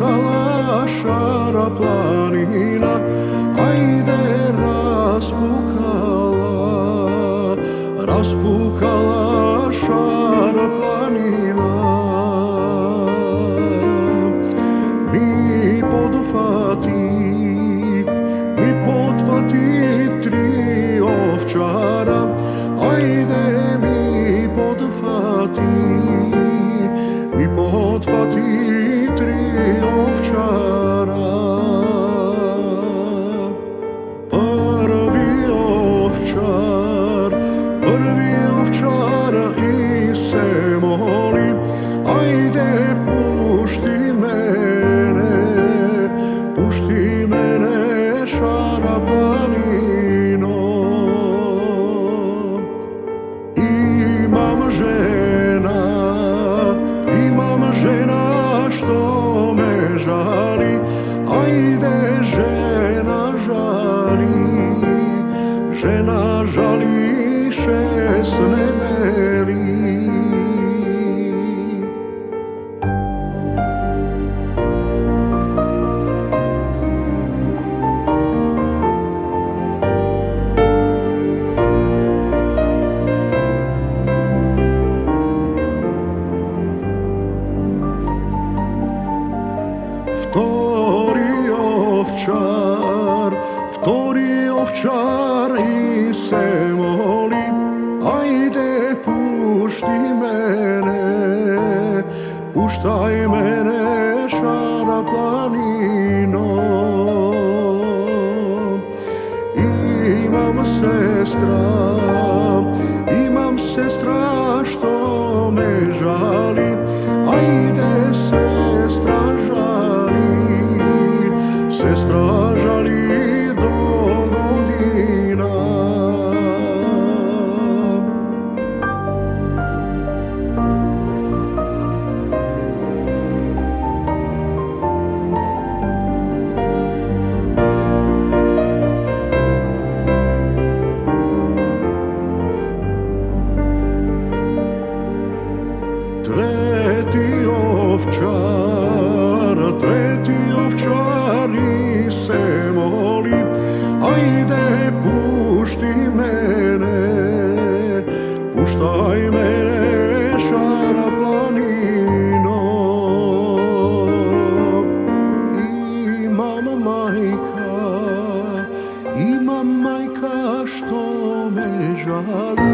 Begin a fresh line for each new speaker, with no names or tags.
raspukala šara planina, ajde raspukala šara planina. Mi podfati tri ovčara, ajde mi podfati tri ovčara. Prvi ovčar i se moli, ajde pušti mene šara planino. Imam žena što me žali, ajde žena žali 6 nedeli. Vtori ovčar i se moli, ajde puštaj mene šara planino. Imam sestra što me žali, ajde sestra žali do godina. Treti ovčar i se moli, ajde puštaj mene šara planino. Imam majka što me žali,